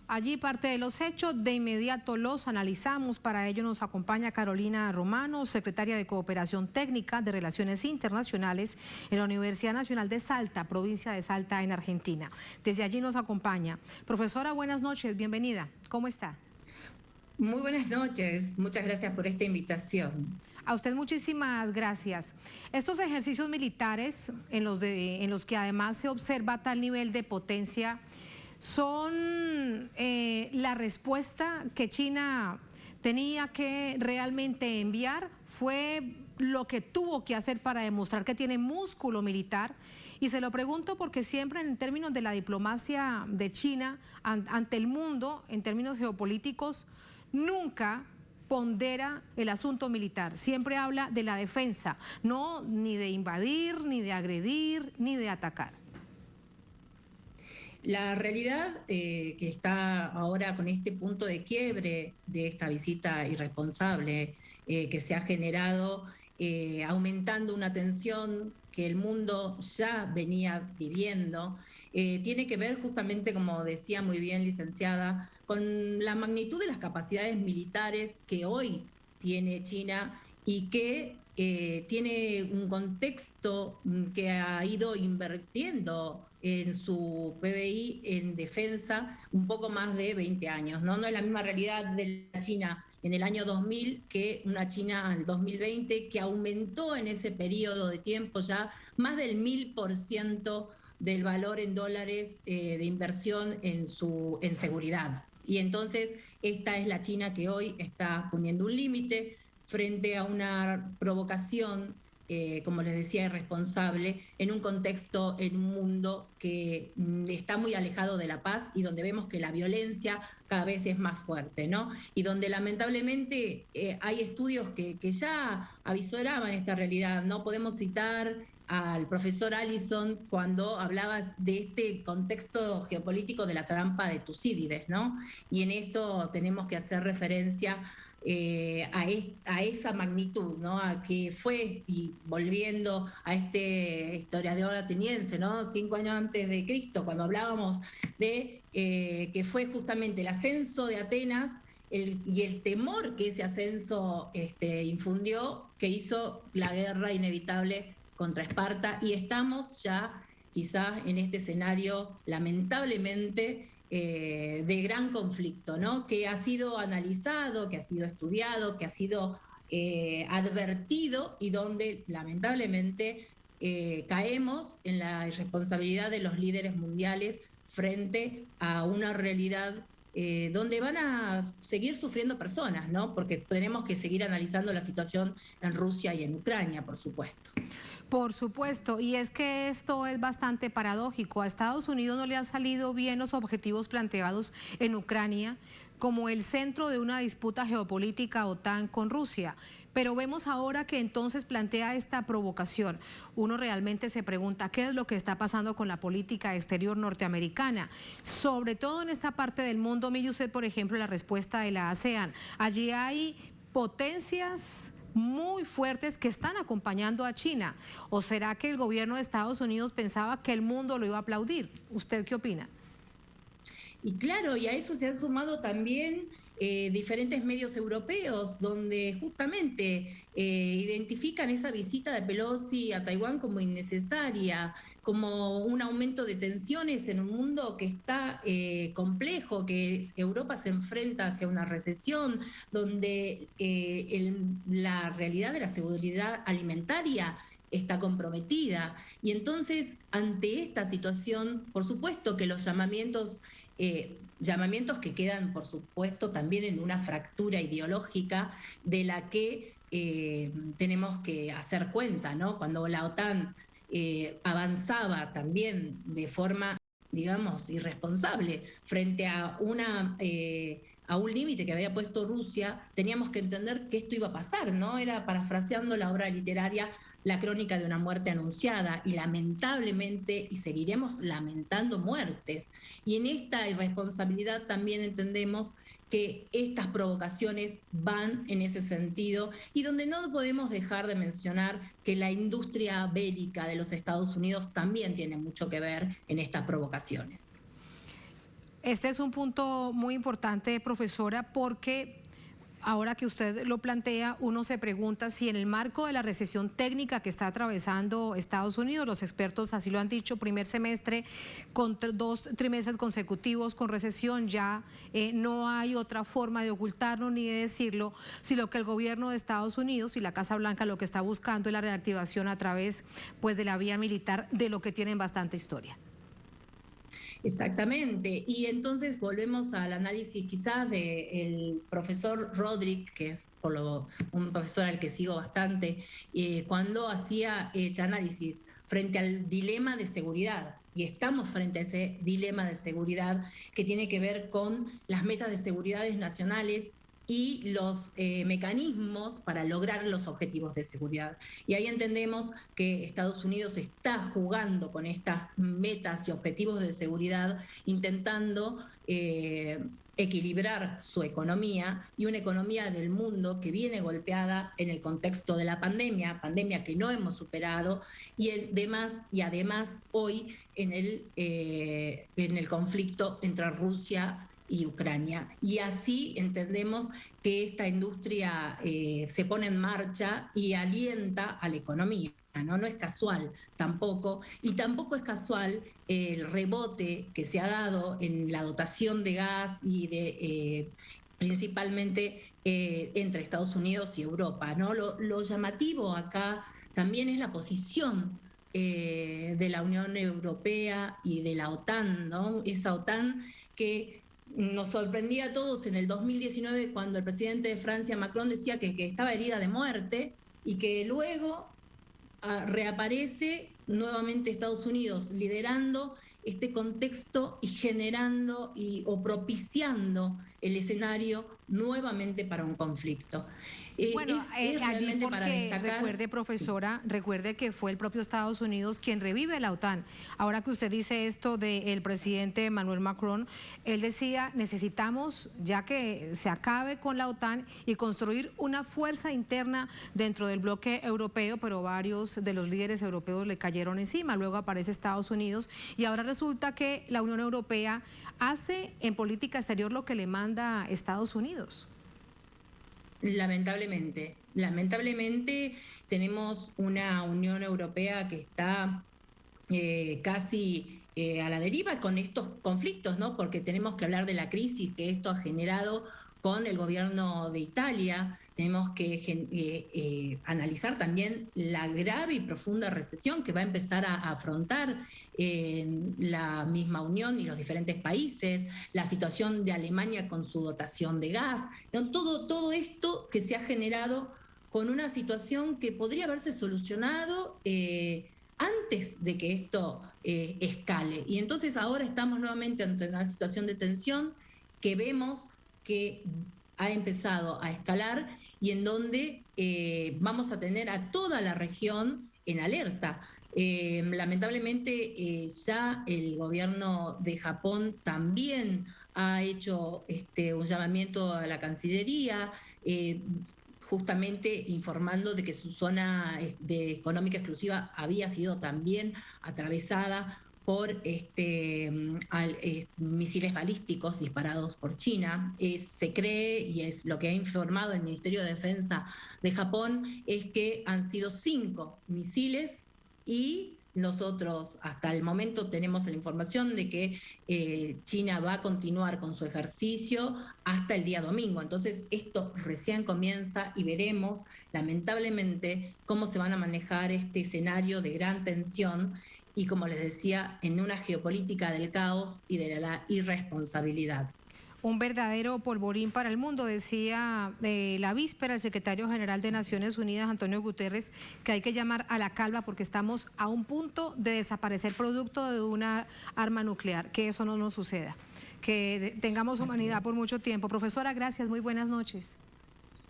allí parte de los hechos, de inmediato los analizamos. Para ello nos acompaña Carolina Romano, secretaria de Cooperación Técnica de Relaciones Internacionales en la Universidad Nacional de Salta, provincia de Salta, en Argentina. Desde allí nos acompaña. Profesora, buenas noches, bienvenida. ¿Cómo está? Muy buenas noches, muchas gracias por esta invitación. A usted muchísimas gracias. Estos ejercicios militares en los que además se observa tal nivel de potencia son la respuesta que China tenía que realmente enviar, fue lo que tuvo que hacer para demostrar que tiene músculo militar. Y se lo pregunto porque siempre en términos de la diplomacia de China ante el mundo, en términos geopolíticos, nunca pondera el asunto militar, siempre habla de la defensa, no ni de invadir, ni de agredir, ni de atacar. La realidad que está ahora con este punto de quiebre de esta visita irresponsable que se ha generado, aumentando una tensión que el mundo ya venía viviendo, tiene que ver justamente, como decía muy bien licenciada, con la magnitud de las capacidades militares que hoy tiene China y que tiene un contexto que ha ido invirtiendo en su PBI en defensa un poco más de 20 años, ¿no? No es la misma realidad de la China en el año 2000 que una China en el 2020, que aumentó en ese periodo de tiempo ya más del 1000% del valor en dólares de inversión en seguridad. Y entonces esta es la China que hoy está poniendo un límite frente a una provocación, como les decía, irresponsable, en un contexto, en un mundo que está muy alejado de la paz y donde vemos que la violencia cada vez es más fuerte, ¿no? Y donde lamentablemente hay estudios que ya avisoraban esta realidad, ¿no? Podemos citar al profesor Allison cuando hablabas de este contexto geopolítico de la trampa de Tucídides, ¿no? Y en esto tenemos que hacer referencia a esa magnitud, ¿no? A que fue, y volviendo a este historiador ateniense, ¿no? 5 años antes de Cristo, cuando hablábamos de que fue justamente el ascenso de Atenas y el temor que ese ascenso infundió, que hizo la guerra inevitable contra Esparta, y estamos ya quizás en este escenario lamentablemente de gran conflicto, ¿no? Que ha sido analizado, que ha sido estudiado, que ha sido advertido, y donde lamentablemente caemos en la irresponsabilidad de los líderes mundiales frente a una realidad donde van a seguir sufriendo personas, ¿no? Porque tenemos que seguir analizando la situación en Rusia y en Ucrania, por supuesto. Por supuesto, y es que esto es bastante paradójico. A Estados Unidos no le han salido bien los objetivos planteados en Ucrania como el centro de una disputa geopolítica OTAN con Rusia. Pero vemos ahora que entonces plantea esta provocación. Uno realmente se pregunta qué es lo que está pasando con la política exterior norteamericana, sobre todo en esta parte del mundo. Mire usted, por ejemplo, la respuesta de la ASEAN. Allí hay potencias muy fuertes que están acompañando a China. ¿O será que el gobierno de Estados Unidos pensaba que el mundo lo iba a aplaudir? ¿Usted qué opina? Y claro, y a eso se han sumado también diferentes medios europeos, donde justamente identifican esa visita de Pelosi a Taiwán como innecesaria, como un aumento de tensiones en un mundo que está complejo, que Europa se enfrenta hacia una recesión, donde la realidad de la seguridad alimentaria está comprometida. Y entonces, ante esta situación, por supuesto que los llamamientos que quedan, por supuesto, también en una fractura ideológica de la que tenemos que hacer cuenta, ¿no? Cuando la OTAN avanzaba también de forma, digamos, irresponsable frente a un límite que había puesto Rusia, teníamos que entender que esto iba a pasar, ¿no? Era, parafraseando la obra literaria, la crónica de una muerte anunciada, y lamentablemente, y seguiremos lamentando muertes. Y en esta irresponsabilidad también entendemos que estas provocaciones van en ese sentido, y donde no podemos dejar de mencionar que la industria bélica de los Estados Unidos también tiene mucho que ver en estas provocaciones. Este es un punto muy importante, profesora, porque ahora que usted lo plantea, uno se pregunta si en el marco de la recesión técnica que está atravesando Estados Unidos, los expertos así lo han dicho, primer semestre con 2 trimestres consecutivos con recesión, ya no hay otra forma de ocultarlo ni de decirlo, si lo que el gobierno de Estados Unidos y la Casa Blanca lo que está buscando es la reactivación a través pues de la vía militar, de lo que tienen bastante historia. Exactamente, y entonces volvemos al análisis quizás del profesor Rodrik, que es un profesor al que sigo bastante, cuando hacía este análisis frente al dilema de seguridad, y estamos frente a ese dilema de seguridad que tiene que ver con las metas de seguridad nacionales y los mecanismos para lograr los objetivos de seguridad. Y ahí entendemos que Estados Unidos está jugando con estas metas y objetivos de seguridad, intentando equilibrar su economía, y una economía del mundo que viene golpeada en el contexto de la pandemia que no hemos superado, y además hoy en el conflicto entre Rusia y Ucrania. Y así entendemos que esta industria se pone en marcha y alienta a la economía, ¿no? No es casual tampoco, y tampoco es casual el rebote que se ha dado en la dotación de gas y principalmente entre Estados Unidos y Europa, ¿no? Lo llamativo acá también es la posición de la Unión Europea y de la OTAN, ¿no? Esa OTAN que nos sorprendía a todos en el 2019 cuando el presidente de Francia, Macron, decía que estaba herida de muerte, y que luego reaparece nuevamente Estados Unidos liderando este contexto y generando o propiciando el escenario nuevamente para un conflicto. Bueno, allí porque recuerde, profesora, recuerde que fue el propio Estados Unidos quien revive la OTAN. Ahora que usted dice esto del presidente Emmanuel Macron, él decía, necesitamos ya que se acabe con la OTAN y construir una fuerza interna dentro del bloque europeo, pero varios de los líderes europeos le cayeron encima. Luego aparece Estados Unidos y ahora resulta que la Unión Europea hace en política exterior lo que le manda Estados Unidos. Lamentablemente tenemos una Unión Europea que está casi a la deriva con estos conflictos, ¿no? Porque tenemos que hablar de la crisis que esto ha generado con el gobierno de Italia. Tenemos que analizar también la grave y profunda recesión que va a empezar a afrontar la misma Unión y los diferentes países, la situación de Alemania con su dotación de gas, ¿no? Todo esto que se ha generado con una situación que podría haberse solucionado antes de que esto escale. Y entonces ahora estamos nuevamente ante una situación de tensión que vemos que ha empezado a escalar y en donde vamos a tener a toda la región en alerta. Lamentablemente ya el gobierno de Japón también ha hecho un llamamiento a la Cancillería, justamente informando de que su zona de económica exclusiva había sido también atravesada por misiles balísticos disparados por China. Se cree, y es lo que ha informado el Ministerio de Defensa de Japón, es que han sido 5 misiles, y nosotros hasta el momento tenemos la información de que China va a continuar con su ejercicio hasta el día domingo. Entonces esto recién comienza y veremos lamentablemente cómo se van a manejar este escenario de gran tensión y, como les decía, en una geopolítica del caos y de la irresponsabilidad. Un verdadero polvorín para el mundo, decía la víspera el secretario general de Naciones Unidas, Antonio Guterres, que hay que llamar a la calma porque estamos a un punto de desaparecer producto de una arma nuclear, que eso no nos suceda, que tengamos humanidad por mucho tiempo. Profesora, gracias, muy buenas noches.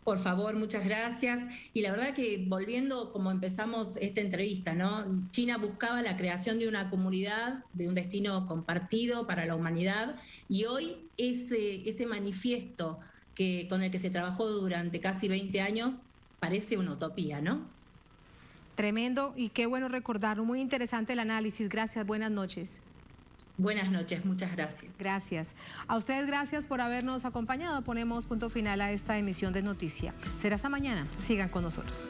Por favor, muchas gracias. Y la verdad que volviendo como empezamos esta entrevista, ¿no? China buscaba la creación de una comunidad, de un destino compartido para la humanidad, y hoy ese manifiesto con el que se trabajó durante casi 20 años parece una utopía, ¿no? Tremendo, y qué bueno recordarlo. Muy interesante el análisis. Gracias, buenas noches. Buenas noches, muchas gracias. Gracias. A ustedes gracias por habernos acompañado. Ponemos punto final a esta emisión de Noticia. Será hasta mañana. Sigan con nosotros.